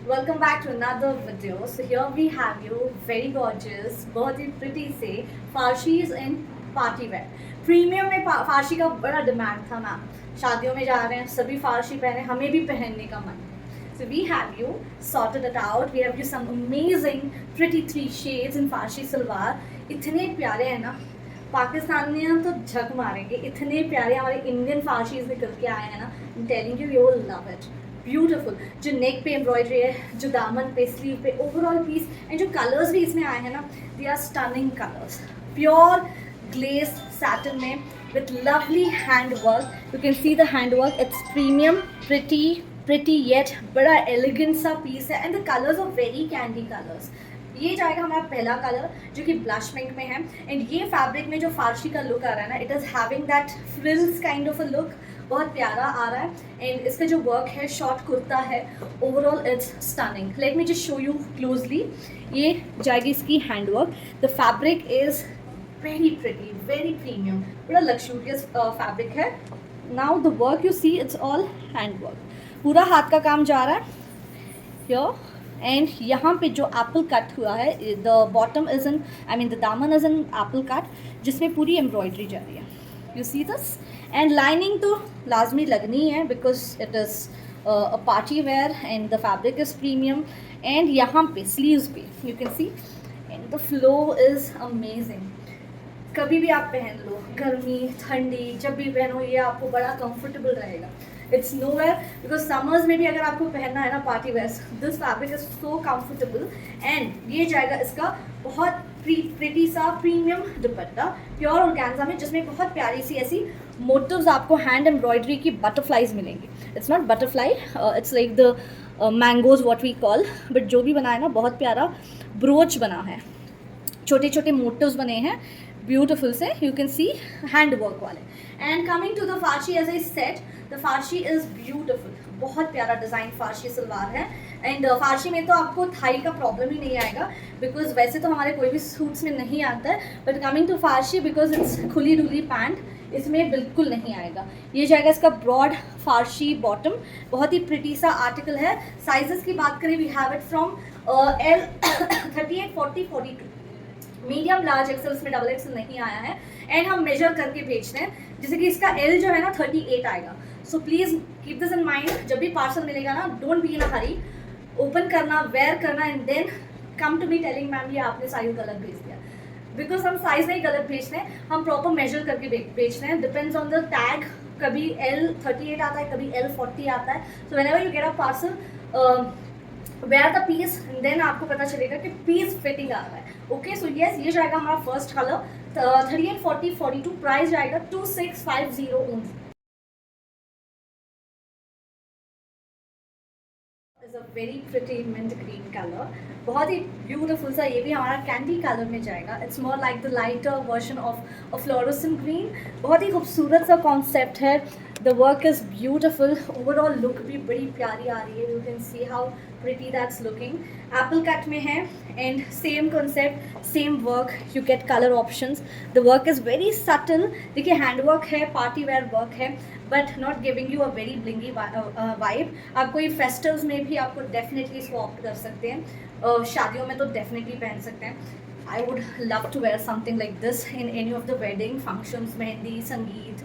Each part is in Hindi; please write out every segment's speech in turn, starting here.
Welcome back to another video. So here we have you very gorgeous, बहुत ही pretty से फारशीज इन पार्टी वेयर. प्रीमियम में फारशी का बड़ा डिमांड था मैम. शादियों में जा रहे हैं सभी फारशी पहने, हमें भी पहनने का मन है. So we have you sorted it out. We have you some amazing pretty 3 shades in फारशी सलवार. इतने प्यारे हैं ना, पाकिस्तानियाँ तो झक मारेंगे. इतने प्यारे हमारे इंडियन फारशीज निकल के आए हैं ना. I'm telling you, you will love it. Beautiful. जो नेक पे एम्ब्रॉयडरी है, जो दामन पे, स्लीव पे, ओवरऑल पीस एंड जो कलर्स भी इसमें आए हैं ना, they are stunning colours. Pure glaze satin में with lovely hand work. You can see the hand work. It's premium, pretty yet बड़ा एलिगेंट सा पीस है and the colours are very candy colours. ये जाएगा हमारा पहला कलर जो कि ब्लश पिंक में है एंड ये फैब्रिक में जो फारशी का लुक आ रहा है ना, it is having that frills kind of a look. बहुत प्यारा आ रहा है एंड इसका जो वर्क है, शॉर्ट कुर्ता है, overall it's stunning. Let me just show you closely. ये जाएगी इसकी hand work. The fabric is very pretty, very premium, बड़ा लक्सूरियस फैब्रिक है. Now the work you see, it's all hand work. पूरा हाथ का काम जा रहा है हियर. एंड यहाँ पे जो एप्पल कट हुआ है, the bottom is in, I mean the दामन इज इन एप्पल कट, जिसमें पूरी एम्ब्रॉयडरी जा रही है. You see this. And lining तो लाजमी लगनी है because it is a party wear and the fabric is premium. And यहाँ पे स्लीव्स पे you can C and the flow is amazing. कभी भी आप पहन लो, गर्मी ठंडी जब भी पहनो, ये आपको बड़ा कंफर्टेबल रहेगा. It's no wear because summers में भी अगर आपको पहनना है ना party wear, this fabric is so comfortable. And ये जाएगा इसका बहुत प्रिटी सा प्रीमियम दुपट्टा प्योर ऑर्गेन्जा में, जिसमें बहुत प्यारी सी ऐसी मोटिव्स आपको हैंड एम्ब्रॉयडरी की बटरफ्लाइज मिलेंगी. It's not butterfly, it's like the mangoes what we call, but जो भी बना है ना बहुत प्यारा ब्रोच बना है, छोटे छोटे मोटिव्स बने हैं ब्यूटिफुल से. You can C hand work वाले. एंड कमिंग टू द फारशी, एज आई सेड, द फारशी इज़ ब्यूटिफुल. बहुत प्यारा डिज़ाइन फारशी सलवार है. एंड फारशी में तो आपको थाई का प्रॉब्लम ही नहीं आएगा बिकॉज वैसे तो हमारे कोई भी सूट्स में नहीं आता है, बट कमिंग टू फारशी बिकॉज इट्स खुली डुली पैंट, इसमें बिल्कुल नहीं आएगा. ये जाएगा इसका ब्रॉड फारशी बॉटम. बहुत ही प्रिटी सा आर्टिकल है. साइजेस की बात करें, we have it from L 38, 40, 42. Medium, large, XL में डबल एक्सेल नहीं आया है. एंड हम मेजर करके भेजते हैं, जैसे कि इसका L जो है ना 38 आएगा. So please keep this in mind. जब भी पार्सल मिलेगा ना, don't be in a hurry. Open करना, वेयर करना and then come to me telling ma'am ये आपने साइज गलत भेज दिया. बिकॉज हम साइज नहीं गलत भेजते हैं, हम प्रॉपर मेजर करके भेजते हैं. Depends on the tag. कभी L 38 आता है, कभी L 40 आता है. So whenever you get a parcel, wear the piece, then आपको पता चलेगा कि पीस फिटिंग आ रहा है. ओके, सो यस, ये जाएगा हमारा फर्स्ट कलर. 38, 40, 42. प्राइस जाएगा 2650 only. Is a very pretty mint green colour. बहुत ही ब्यूटीफुल सा. ये भी हमारा कैंडी कलर में जाएगा. It's more like the lighter version of fluorescent green. बहुत ही खूबसूरत सा कॉन्सेप्ट है. The work is beautiful. Overall look भी बड़ी प्यारी आ रही है. You can see how pretty that's looking. Apple cut में है and same concept, same work. You get colour options. The work is very subtle. देखिए हैंड वर्क है, पार्टी वेयर वर्क है, but not giving you a very blingy vibe. आपको ये फेस्टिव्स में भी आपको डेफिनेटली इसको ऑप्ट कर सकते हैं. शादियों में तो डेफिनेटली पहन सकते हैं. I would love to wear something like this in any of the wedding functions, mehndi, sangeet,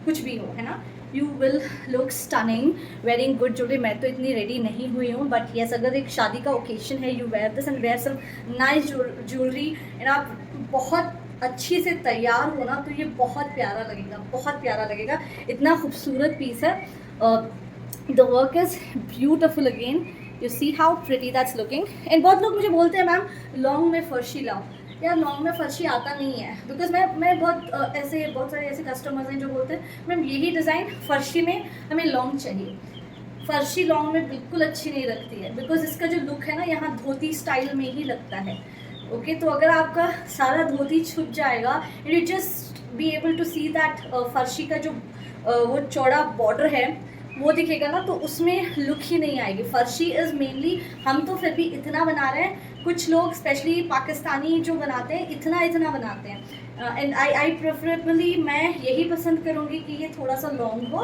कुछ भी हो, है ना. You will look stunning wearing good jewellery. मैं तो इतनी रेडी नहीं हुई हूँ, बट येस, अगर एक शादी का ओकेजन है, you wear this and wear some nice jewellery and आप बहुत अच्छी से तैयार हो ना, तो ये बहुत प्यारा लगेगा, बहुत प्यारा लगेगा. इतना खूबसूरत पीस है. The work is beautiful again. You see how pretty that's looking. And बहुत लोग मुझे बोलते हैं मैम लॉन्ग में फर्शी लाओ. यार लॉन्ग में फर्शी आता नहीं है बिकॉज मैं बहुत ऐसे बहुत सारे ऐसे कस्टमर्स हैं जो बोलते हैं मैम यही डिज़ाइन फर्शी में हमें लॉन्ग चाहिए. फर्शी लॉन्ग में बिल्कुल अच्छी नहीं लगती है बिकॉज इसका जो लुक है ना, यहाँ धोती स्टाइल में ही लगता है. ओके, तो अगर आपका सारा धोती छुप जाएगा, you just be able to see that फर्शी का जो वो चौड़ा बॉर्डर है वो दिखेगा ना, तो उसमें लुक ही नहीं आएगी. फर्शी इज़ मेनली, हम तो फिर भी इतना बना रहे हैं, कुछ लोग स्पेशली पाकिस्तानी जो बनाते हैं इतना बनाते हैं. एंड आई प्रेफरेबली मैं यही पसंद करूँगी कि ये थोड़ा सा लॉन्ग हो,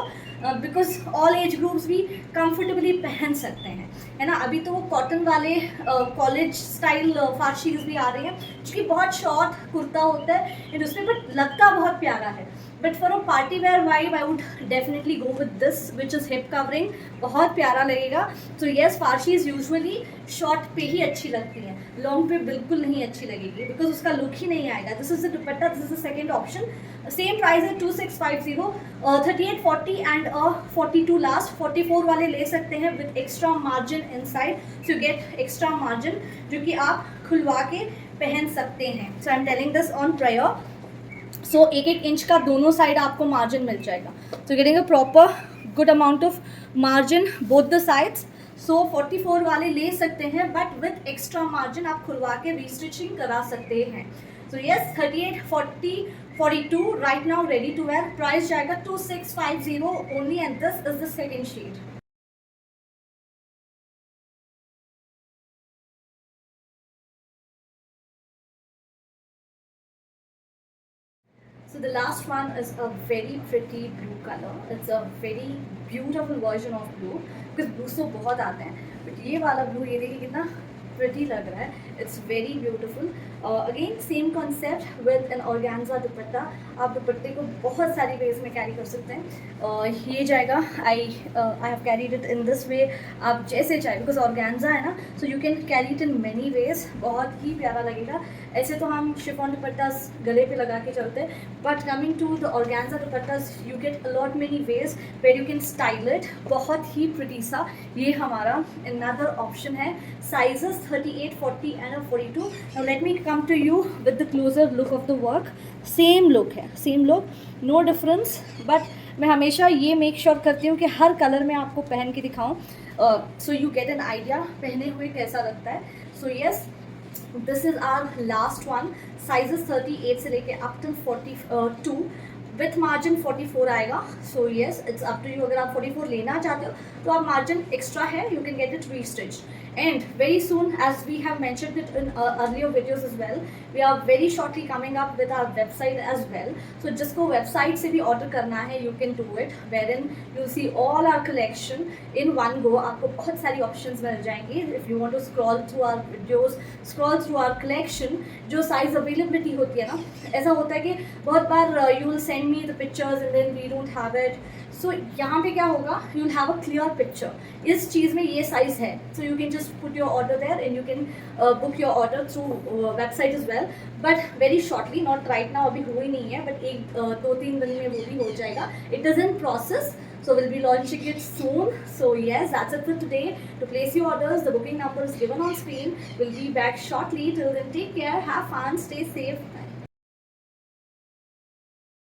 बिकॉज ऑल एज ग्रुप्स भी कंफर्टेबली पहन सकते हैं, है ना। अभी तो वो कॉटन वाले कॉलेज स्टाइल फारशीज भी आ रही हैं, जो कि बहुत शॉर्ट कुर्ता होता है एंड उसमें बट लगता बहुत प्यारा है। But for a party wear vibe I would definitely go with this which is hip covering, बहुत प्यारा लगेगा। सो येस, फारशीज यूजुअली शॉर्ट पे ही अच्छी लगती हैं, लॉन्ग पे बिल्कुल नहीं अच्छी लगेगी, बिकॉज उसका लुक ही नहीं आएगा। This is the dupatta, this is the second option. Same price है 2650, 3840 एंड 42 लास्ट। 44 वाले ले सकते हैं with extra margin inside, so get extra margin जो कि आप खुलवा के पहन सकते हैं। So I am telling this on prior. So 1-1 inch का दोनों साइड आपको मार्जिन मिल जाएगा, so getting a proper good amount of margin both the sides. सो 44 वाले ले सकते हैं, बट विथ एक्स्ट्रा मार्जिन आप खुलवा के रीस्टिचिंग करा सकते हैं। So yes, 38, 40, 42 right now ready to wear. Price जाएगा 2650 only and this is the second shade. So the last one is a very pretty blue color. It's a very beautiful version of blue, because blues तो बहुत आते हैं, but ये वाला blue ये देखिए कितना pretty लग रहा है. It's very beautiful. Again same concept with an organza दुपट्टा. आप दुपट्टे को बहुत सारी ways में carry कर सकते हैं. ये जाएगा, I have carried it in this way. आप जैसे चाहे, because organza है ना, so you can carry it in many ways. बहुत ही प्यारा लगेगा. ऐसे तो हम शिफॉन दुपट्टास गले पे लगा के चलते हैं, but coming to the organza dupattas you get a lot many ways where you can style it. बहुत ही प्रिटी सा ये हमारा अनदर ऑप्शन है. Sizes 38, 40 and 42. Now let me come to you with the closer look of the work. Same look है, same look, no difference, but मैं हमेशा ये मेक श्योर करती हूँ कि हर कलर में आपको पहन के दिखाऊँ, so you get an idea पहने हुए कैसा लगता है. So yes, this is our last one. Sizes 38 से लेके अप टिल 42, विथ मार्जिन 44 आएगा. So yes, it's up to you. अगर आप 44 लेना चाहते हो तो आप मार्जिन एक्स्ट्रा है, you can get it restitch. And very soon, as we have mentioned it in earlier videos as well, we are very shortly coming up with our website as well. So जिसको website से भी order करना है, you can do it, wherein you'll see all our collection in one go. आपको बहुत सारी options मिल जाएंगी. If you want to scroll through our videos, scroll through our collection, जो size availability होती है ना, ऐसा होता है कि बहुत बार you will send me the pictures and then we don't have it. So यहाँ पे क्या होगा, you will have a clear picture. इस चीज़ में ये size है, so you can just put your order there and you can book your order through website as well. But very shortly, not right now, अभी हो ही नहीं है, but एक 2-3 दिन में वो भी हो जाएगा. It is in process, so we'll be launching it soon. So yes, that's it for today. To place your orders, the booking number is given on screen. We'll be back shortly. Till then, take care, have fun, stay safe.